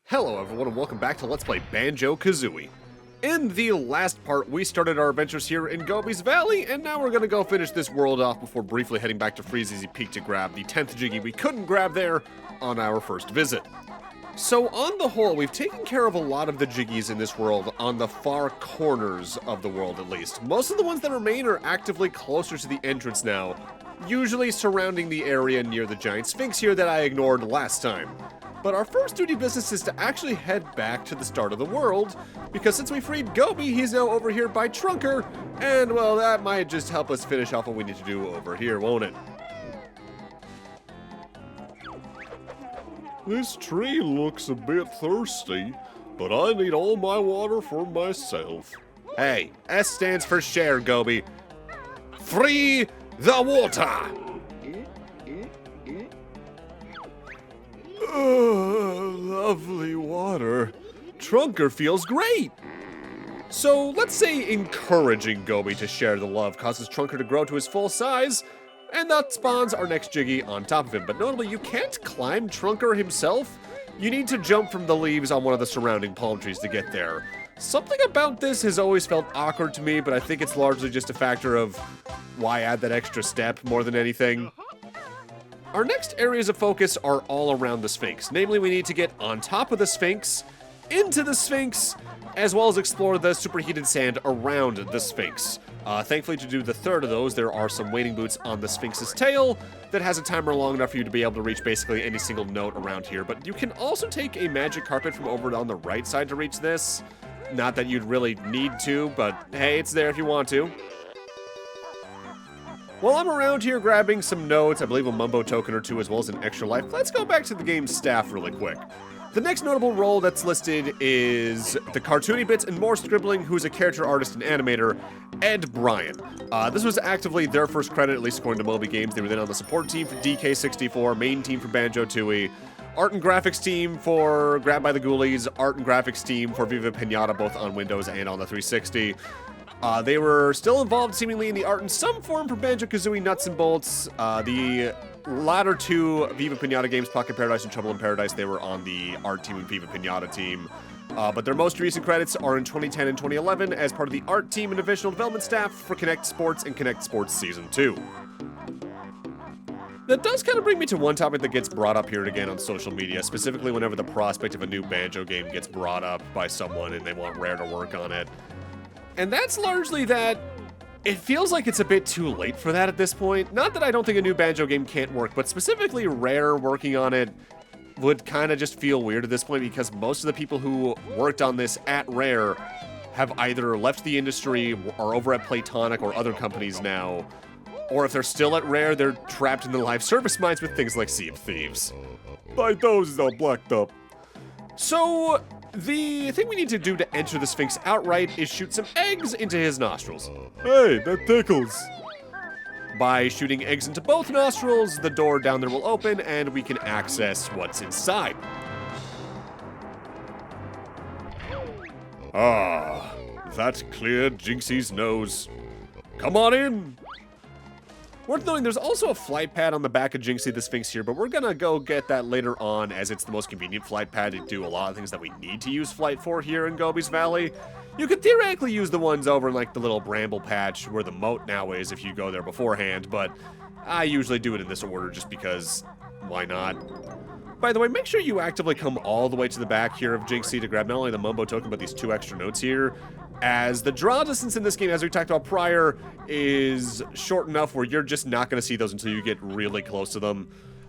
Hello everyone and welcome back to Let's Play Banjo-Kazooie. In the last part, we started our adventures here in Gobi's Valley, and now we're gonna go finish this world off before briefly heading back to Freezeezy Peak to grab the 10th Jiggy we couldn't grab there on our first visit. So on the whole, we've taken care of a lot of the Jiggies in this world, on the far corners of the world at least. Most of the ones that remain are actively closer to the entrance now, usually surrounding the area near the giant sphinx here that I ignored last time. But our first duty business is to actually head back to the start of the world, because since we freed Gobi, he's now over here by Trunker, and well, that might just help us finish off what we need to do over here, won't it? This tree looks a bit thirsty, but I need all my water for myself. Hey, S stands for share, Gobi. Free the water! Lovely water. Trunker feels great. So let's say encouraging Gobi to share the love causes Trunker to grow to his full size, and that spawns our next Jiggy on top of him. But notably, you can't climb Trunker himself. You need to jump from the leaves on one of the surrounding palm trees to get there. Something about this has always felt awkward to me, but I think it's largely just a factor of why add that extra step more than anything. Our next areas of focus are all around the Sphinx. Namely, we need to get on top of the Sphinx, into the Sphinx, as well as explore the superheated sand around the Sphinx. Thankfully, to do the third of those, there are some waiting boots on the Sphinx's tail that has a timer long enough for you to be able to reach basically any single note around here. But you can also take a magic carpet from over on the right side to reach this. Not that you'd really need to, but hey, it's there if you want to. While I'm around here grabbing some notes, I believe a Mumbo token or two as well as an extra life, let's go back to the game's staff really quick. The next notable role that's listed is the cartoony bits and more scribbling, who's a character artist and animator, Ed Bryan. This was actively their first credit, at least according to Moby Games. They were then on the support team for DK64, main team for Banjo-Tooie, art and graphics team for Grab by the Ghoulies, art and graphics team for Viva Pinata, both on Windows and on the 360. They were still involved seemingly in the art in some form for Banjo-Kazooie Nuts and Bolts. The latter two Viva Pinata games, Pocket Paradise and Trouble in Paradise, they were on the art team and Viva Pinata team. But their most recent credits are in 2010 and 2011 as part of the art team and divisional development staff for Connect Sports and Connect Sports Season 2. That does kind of bring me to one topic that gets brought up here and again on social media, specifically whenever the prospect of a new Banjo game gets brought up by someone and they want Rare to work on it. And that's largely that it feels like it's a bit too late for that at this point. Not that I don't think a new Banjo game can't work, but specifically Rare working on it would kind of just feel weird at this point because most of the people who worked on this at Rare have either left the industry, are over at Playtonic or other companies now, or if they're still at Rare, they're trapped in the live service mines with things like Sea of Thieves. My nose is all blacked up. So the thing we need to do to enter the Sphinx outright is shoot some eggs into his nostrils. Hey, that tickles. By shooting eggs into both nostrils, the door down there will open and we can access what's inside. Ah, that cleared Jinxie's nose. Come on in. Worth noting, there's also a flight pad on the back of Jinxie the Sphinx here, but we're gonna go get that later on as it's the most convenient flight pad to do a lot of things that we need to use flight for here in Gobi's Valley. You could theoretically use the ones over in like the little bramble patch where the moat now is if you go there beforehand, but I usually do it in this order just because why not? By the way, make sure you actively come all the way to the back here of Jinxie to grab not only the Mumbo token, but these two extra notes here, as the draw distance in this game, as we talked about prior, is short enough where you're just not going to see those until you get really close to them.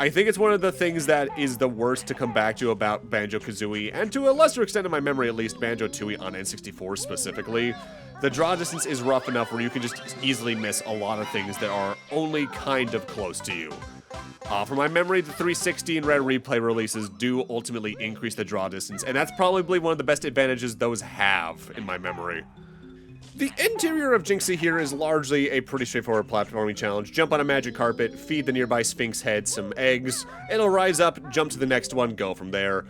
I think it's one of the things that is the worst to come back to about Banjo-Kazooie, and to a lesser extent in my memory at least, Banjo-Tooie on N64 specifically. The draw distance is rough enough where you can just easily miss a lot of things that are only kind of close to you. From my memory, the 360 and Rare Replay releases do ultimately increase the draw distance, and that's probably one of the best advantages those have, in my memory. The interior of Jinxie here is largely a pretty straightforward platforming challenge. Jump on a magic carpet, feed the nearby Sphinx head some eggs, it'll rise up, jump to the next one, go from there.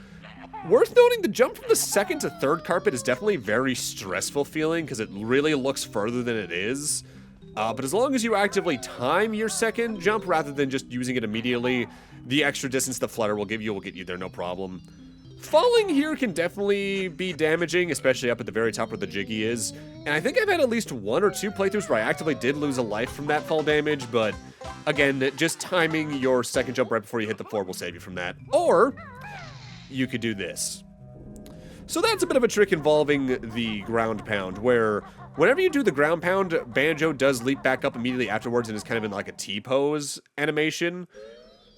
Worth noting, the jump from the second to third carpet is definitely very stressful feeling, because it really looks further than it is. But as long as you actively time your second jump rather than just using it immediately, the extra distance the flutter will give you will get you there no problem. Falling here can definitely be damaging, especially up at the very top where the Jiggy is. And I think I've had at least 1 or 2 playthroughs where I actively did lose a life from that fall damage, but again, just timing your second jump right before you hit the floor will save you from that. Or you could do this. So that's a bit of a trick involving the ground pound, where whenever you do the ground pound, Banjo does leap back up immediately afterwards and is kind of in like a T-pose animation.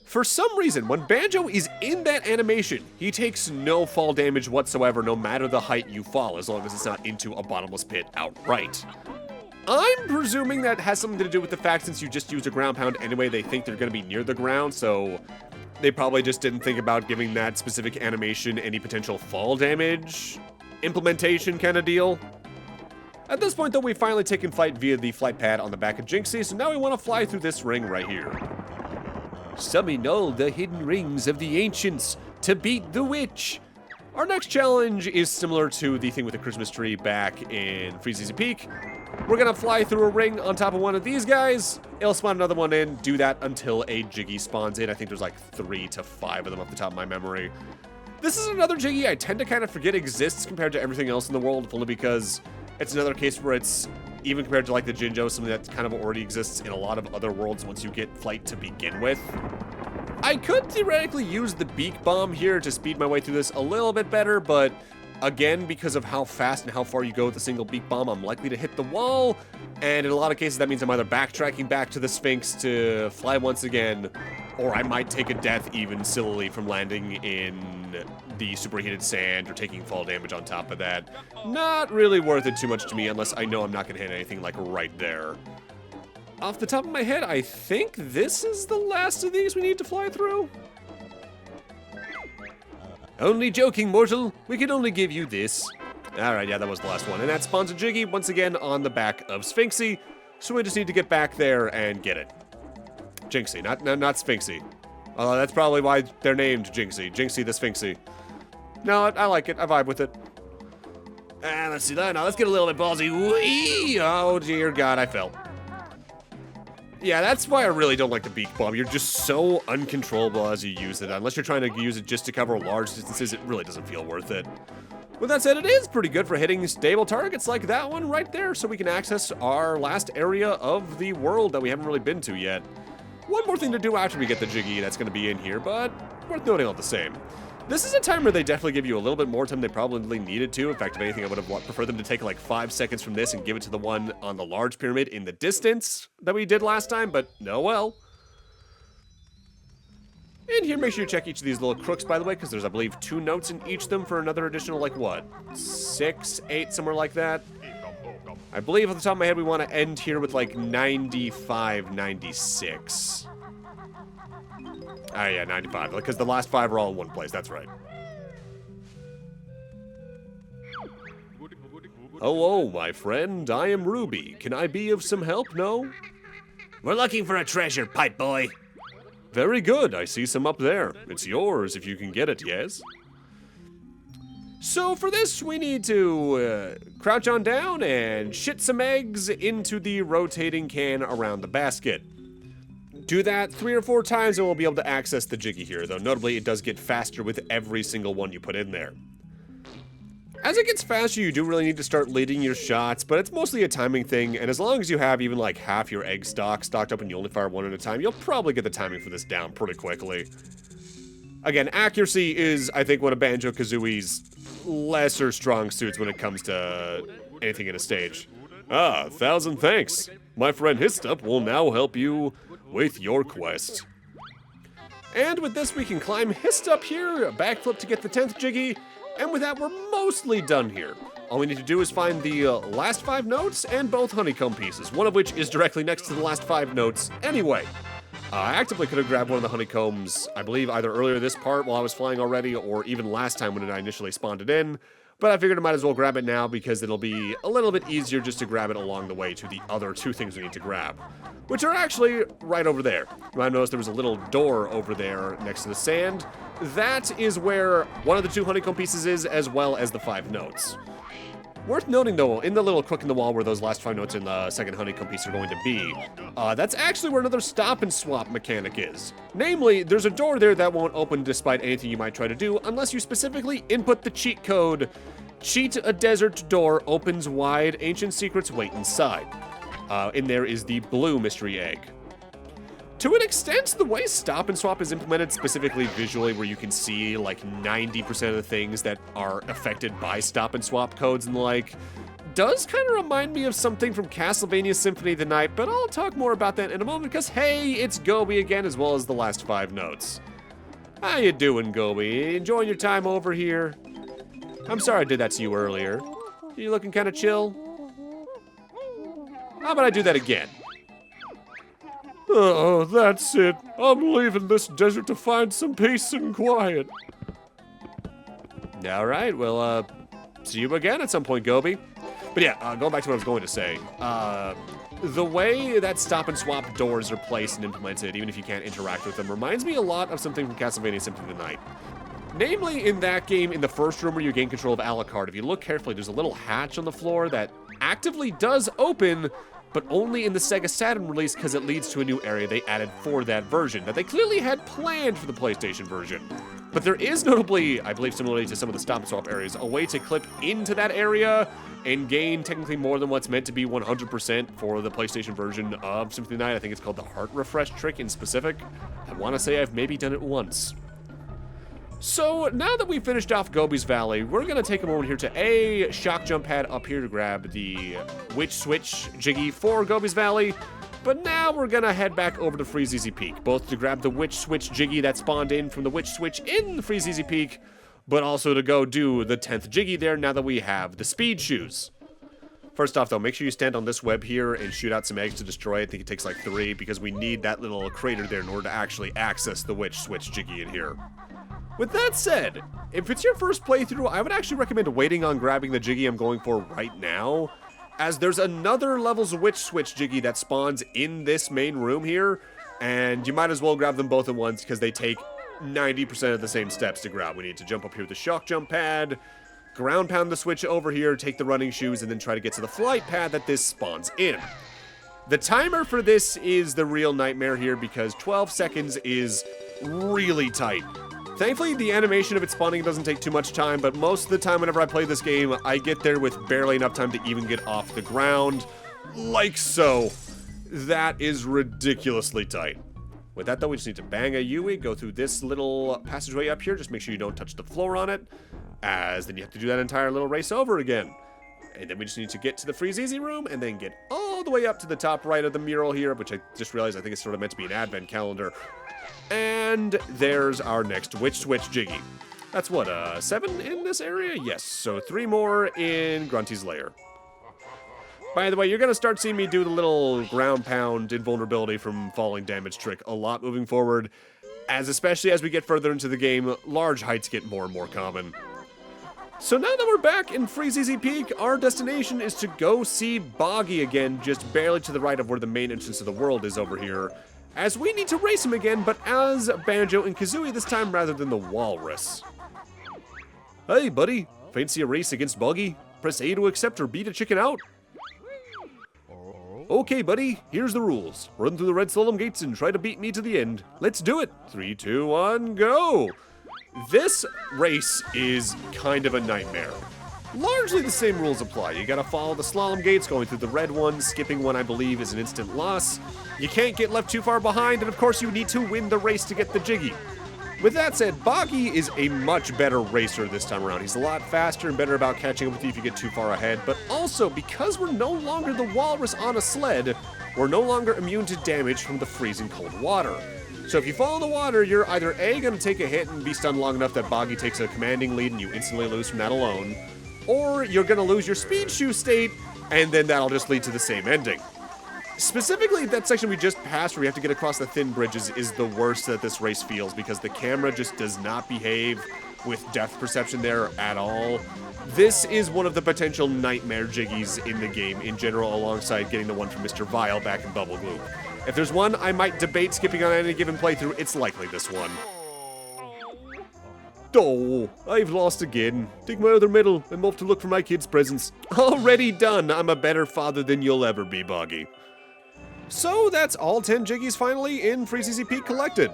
For some reason, when Banjo is in that animation, he takes no fall damage whatsoever, no matter the height you fall, as long as it's not into a bottomless pit outright. I'm presuming that has something to do with the fact since you just used a ground pound anyway, they think they're going to be near the ground, so they probably just didn't think about giving that specific animation any potential fall damage implementation kind of deal. At this point, though, we've finally taken flight via the flight pad on the back of Jynxie, so now we want to fly through this ring right here. Summon all the hidden rings of the ancients to beat the witch. Our next challenge is similar to the thing with the Christmas tree back in Freezeezy Peak. We're gonna fly through a ring on top of one of these guys. It'll spawn another one in, do that until a Jiggy spawns in. I think there's like 3 to 5 of them off the top of my memory. This is another Jiggy I tend to kind of forget exists compared to everything else in the world, only because it's another case where it's, even compared to like the Jinjo, something that kind of already exists in a lot of other worlds once you get flight to begin with. I could theoretically use the beak bomb here to speed my way through this a little bit better, but again, because of how fast and how far you go with a single beak bomb, I'm likely to hit the wall, and in a lot of cases that means I'm either backtracking back to the Sphinx to fly once again, or I might take a death even sillily from landing in the superheated sand or taking fall damage on top of that. Not really worth it too much to me unless I know I'm not going to hit anything like right there. Off the top of my head, I think this is the last of these we need to fly through. Only joking, mortal. We can only give you this. Alright, yeah, that was the last one. And that spawns a Jiggy once again on the back of Sphinxy. So we just need to get back there and get it. Jynxie, not Sphinxy. That's probably why they're named Jynxie. Jynxie the Sphinxy. No, I like it. I vibe with it. And let's see that. Now let's get a little bit ballsy. Whee! Oh, dear God, I fell. Yeah, that's why I really don't like the beak bomb. You're just so uncontrollable as you use it. Unless you're trying to use it just to cover large distances, it really doesn't feel worth it. With that said, it is pretty good for hitting stable targets like that one right there, so we can access our last area of the world that we haven't really been to yet. One more thing to do after we get the Jiggy that's going to be in here, but worth noting all the same. This is a time where they definitely give you a little bit more time than they probably needed to. In fact, if anything, I would have preferred them to take like 5 seconds from this and give it to the one on the large pyramid in the distance that we did last time, but no well. And here, make sure you check each of these little crooks, by the way, because there's, I believe, 2 notes in each of them for another additional, like, what? 6, 8, somewhere like that? I believe, off the top of my head, we want to end here with, like, 95, 96. Ah, yeah, 95, because the last 5 are all in one place, that's right. Hello, my friend, I am Ruby. Can I be of some help, no? We're looking for a treasure, pipe boy. Very good, I see some up there. It's yours if you can get it, yes? So for this, we need to crouch on down and shit some eggs into the rotating can around the basket. Do that 3 or 4 times and we'll be able to access the Jiggy here, though notably it does get faster with every single one you put in there. As it gets faster, you do really need to start leading your shots, but it's mostly a timing thing, and as long as you have even like half your egg stocked up and you only fire 1 at a time, you'll probably get the timing for this down pretty quickly. Again, accuracy is, I think, one of Banjo-Kazooie's lesser strong suits when it comes to anything in a stage. Ah, 1,000 thanks. My friend Histup will now help you with your quest. And with this, we can climb Histup here, a backflip to get the 10th Jiggy, and with that, we're mostly done here. All we need to do is find the last 5 notes and both honeycomb pieces, one of which is directly next to the last 5 notes anyway. I actively could have grabbed one of the honeycombs, I believe either earlier this part while I was flying already, or even last time when I initially spawned it in, but I figured I might as well grab it now because it'll be a little bit easier just to grab it along the way to the other 2 things we need to grab, which are actually right over there. You might notice there was a little door over there next to the sand. That is where one of the 2 honeycomb pieces is, as well as the 5 notes. Worth noting, though, in the little crook in the wall where those last 5 notes in the second honeycomb piece are going to be, that's actually where another Stop-N-Swop mechanic is. Namely, there's a door there that won't open despite anything you might try to do unless you specifically input the cheat code, cheat a desert door opens wide, ancient secrets wait inside. In there is the blue mystery egg. To an extent, the way Stop-N-Swop is implemented, specifically visually, where you can see like 90% of the things that are affected by Stop-N-Swop codes and the like, does kind of remind me of something from Castlevania Symphony of the Night, but I'll talk more about that in a moment because, hey, it's Gobi again, as well as the last 5 notes. How you doing, Gobi? Enjoying your time over here? I'm sorry I did that to you earlier. You looking kind of chill? How about I do that again? Oh, that's it. I'm leaving this desert to find some peace and quiet. All right, well, see you again at some point, Gobi. But yeah, going back to what I was going to say. The way that Stop-N-Swop doors are placed and implemented, even if you can't interact with them, reminds me a lot of something from Castlevania Symphony of the Night. Namely, in that game, in the first room where you gain control of Alucard, if you look carefully, there's a little hatch on the floor that actively does open, but only in the Sega Saturn release because it leads to a new area they added for that version that they clearly had planned for the PlayStation version. But there is notably, I believe similarly to some of the Stop-N-Swop areas, a way to clip into that area and gain technically more than what's meant to be 100% for the PlayStation version of Symphony of the Night. I think it's called the Heart Refresh trick in specific. I want to say I've maybe done it once. So now that we've finished off Gobi's Valley, we're going to take a moment here to A, shock jump pad up here to grab the Witch Switch Jiggy for Gobi's Valley, but now we're going to head back over to Freezeezy Peak, both to grab the Witch Switch Jiggy that spawned in from the Witch Switch in Freezeezy Peak, but also to go do the 10th Jiggy there now that we have the Speed Shoes. First off, though, make sure you stand on this web here and shoot out some eggs to destroy it. I think it takes like 3 because we need that little crater there in order to actually access the Witch Switch Jiggy in here. With that said, if it's your first playthrough, I would actually recommend waiting on grabbing the Jiggy I'm going for right now, as there's another levels Witch Switch Jiggy that spawns in this main room here, and you might as well grab them both at once because they take 90% of the same steps to grab. We need to jump up here with the shock jump pad, ground pound the switch over here, take the running shoes, and then try to get to the flight pad that this spawns in. The timer for this is the real nightmare here because 12 seconds is really tight. Thankfully, the animation of it spawning doesn't take too much time, but most of the time whenever I play this game, I get there with barely enough time to even get off the ground. Like so. That is ridiculously tight. With that, though, we just need to bang a Yui, go through this little passageway up here. Just make sure you don't touch the floor on it, as then you have to do that entire little race over again. And then we just need to get to the Freezeezy room, and then get all the way up to the top right of the mural here, which I just realized I think it's sort of meant to be an advent calendar. And there's our next Witch Switch Jiggy. That's what, 7 in this area? Yes, so 3 more in Grunty's Lair. By the way, you're going to start seeing me do the little ground pound invulnerability from falling damage trick a lot moving forward, as especially as we get further into the game, large heights get more and more common. So now that we're back in Freezeezy Peak, our destination is to go see Boggy again, just barely to the right of where the main entrance of the world is over here, as we need to race him again, but as Banjo and Kazooie this time rather than the Walrus. Hey, buddy. Fancy a race against Boggy? Press A to accept or B to chicken out. Okay, buddy. Here's the rules. Run through the red slalom gates and try to beat me to the end. Let's do it. 3, 2, 1, go! This race is kind of a nightmare. Largely the same rules apply. You gotta follow the slalom gates, going through the red one, skipping one I believe is an instant loss. You can't get left too far behind, and of course you need to win the race to get the Jiggy. With that said, Boggy is a much better racer this time around. He's a lot faster and better about catching up with you if you get too far ahead, but also because we're no longer the walrus on a sled, we're no longer immune to damage from the freezing cold water. So if you fall in the water, you're either A, gonna take a hit and be stunned long enough that Boggy takes a commanding lead and you instantly lose from that alone, or you're gonna lose your speed shoe state, and then that'll just lead to the same ending. Specifically, that section we just passed where we have to get across the thin bridges is the worst that this race feels because the camera just does not behave with depth perception there at all. This is one of the potential nightmare Jiggies in the game in general, alongside getting the one from Mr. Vile back in Bubble Gloop. If there's one I might debate skipping on any given playthrough, it's likely this one. Oh, I've lost again. Take my other medal. I'm off to look for my kids' presents. Already done. I'm a better father than you'll ever be, Boggy. So that's all 10 Jiggies finally in Freezeezy Peak collected.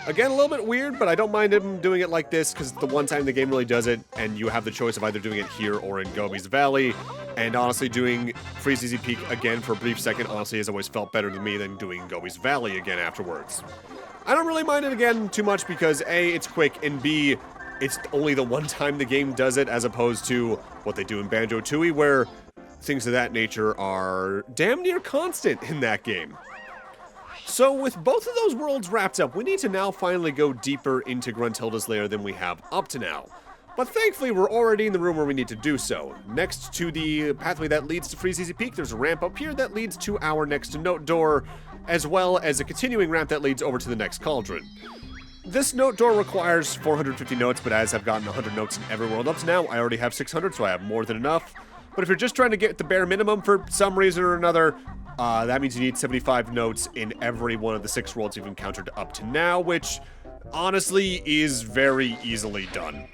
Again, a little bit weird, but I don't mind him doing it like this because the one time the game really does it, and you have the choice of either doing it here or in Gobi's Valley. And honestly, doing Freezeezy Peak again for a brief second honestly has always felt better to me than doing Gobi's Valley again afterwards. I don't really mind it again too much because A, it's quick, and B, it's only the one time the game does it as opposed to what they do in Banjo-Tooie, where things of that nature are damn near constant in that game. So with both of those worlds wrapped up, we need to now finally go deeper into Gruntilda's lair than we have up to now. But thankfully, we're already in the room where we need to do so. Next to the pathway that leads to Freezeezy Peak, there's a ramp up here that leads to our next note door, as well as a continuing ramp that leads over to the next cauldron. This note door requires 450 notes, but as I've gotten 100 notes in every world up to now, I already have 600, so I have more than enough. But if you're just trying to get the bare minimum for some reason or another, that means you need 75 notes in every one of the 6 worlds you've encountered up to now, which honestly is very easily done.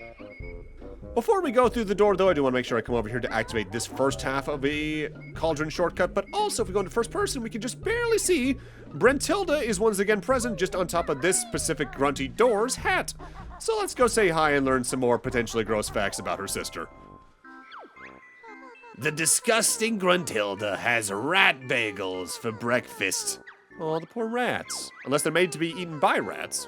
Before we go through the door, though, I do want to make sure I come over here to activate this first half of a cauldron shortcut, but also if we go into first person, we can just barely see Brentilda is once again present just on top of this specific Grunty door's hat. So let's go say hi and learn some more potentially gross facts about her sister. The disgusting Gruntilda has rat bagels for breakfast. Oh, the poor rats. Unless they're made to be eaten by rats.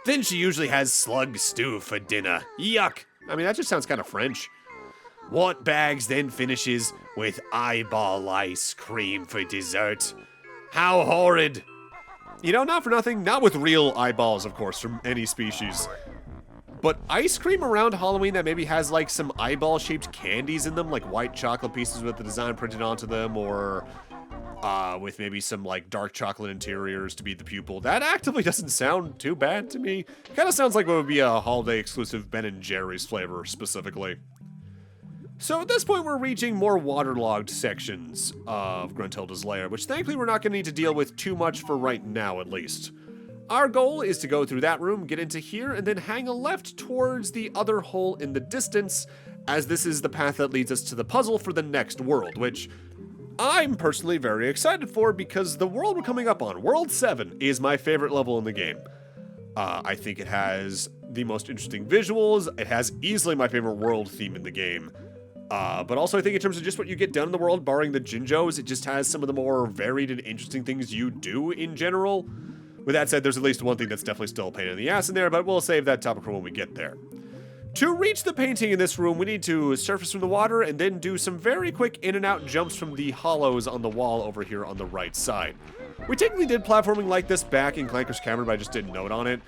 Then she usually has slug stew for dinner. Yuck. I mean, that just sounds kind of French. What bags then finishes with eyeball ice cream for dessert? How horrid. You know, not for nothing, not with real eyeballs, of course, from any species. But ice cream around Halloween that maybe has like some eyeball-shaped candies in them, like white chocolate pieces with the design printed onto them, or with maybe some like dark chocolate interiors to be the pupil. That actively doesn't sound too bad to me. Kind of sounds like what would be a holiday exclusive Ben & Jerry's flavor specifically. So at this point we're reaching more waterlogged sections of Gruntilda's lair, which thankfully we're not going to need to deal with too much for right now at least. Our goal is to go through that room, get into here, and then hang a left towards the other hole in the distance, as this is the path that leads us to the puzzle for the next world, which I'm personally very excited for because the world we're coming up on, World 7, is my favorite level in the game. I think it has the most interesting visuals, it has easily my favorite world theme in the game, but also I think in terms of just what you get done in the world, barring the Jinjos, it just has some of the more varied and interesting things you do in general. With that said, there's at least one thing that's definitely still a pain in the ass in there, but we'll save that topic for when we get there. To reach the painting in this room, we need to surface from the water and then do some very quick in and out jumps from the hollows on the wall over here on the right side. We technically did platforming like this back in Clanker's Cavern, but I just didn't note on it.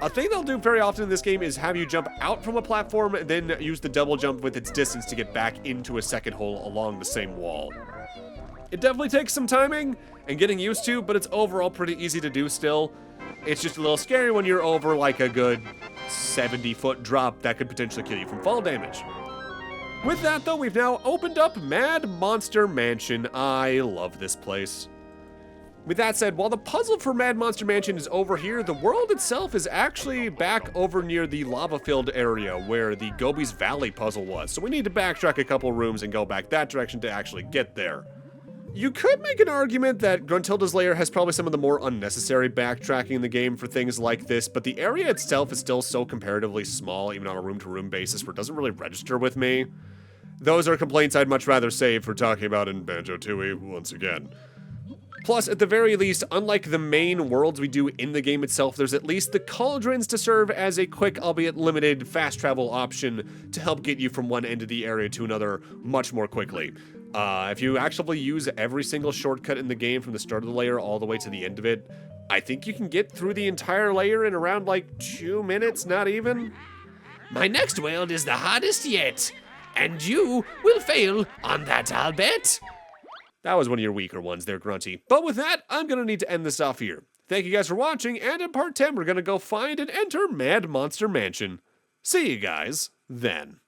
A thing they'll do very often in this game is have you jump out from a platform and then use the double jump with its distance to get back into a second hole along the same wall. It definitely takes some timing and getting used to, but it's overall pretty easy to do still. It's just a little scary when you're over like a good 70-foot drop that could potentially kill you from fall damage. With that though, we've now opened up Mad Monster Mansion. I love this place. With that said, while the puzzle for Mad Monster Mansion is over here, the world itself is actually back over near the lava-filled area where the Gobi's Valley puzzle was. So we need to backtrack a couple rooms and go back that direction to actually get there. You could make an argument that Gruntilda's lair has probably some of the more unnecessary backtracking in the game for things like this, but the area itself is still so comparatively small, even on a room-to-room basis, where it doesn't really register with me. Those are complaints I'd much rather save for talking about in Banjo-Tooie once again. Plus, at the very least, unlike the main worlds we do in the game itself, there's at least the cauldrons to serve as a quick, albeit limited, fast travel option to help get you from one end of the area to another much more quickly. If you actively use every single shortcut in the game from the start of the layer all the way to the end of it, I think you can get through the entire layer in around like 2 minutes, not even. My next world is the hardest yet, and you will fail on that, I'll bet. That was one of your weaker ones there, Grunty. But with that, I'm going to need to end this off here. Thank you guys for watching, and in part 10, we're going to go find and enter Mad Monster Mansion. See you guys then.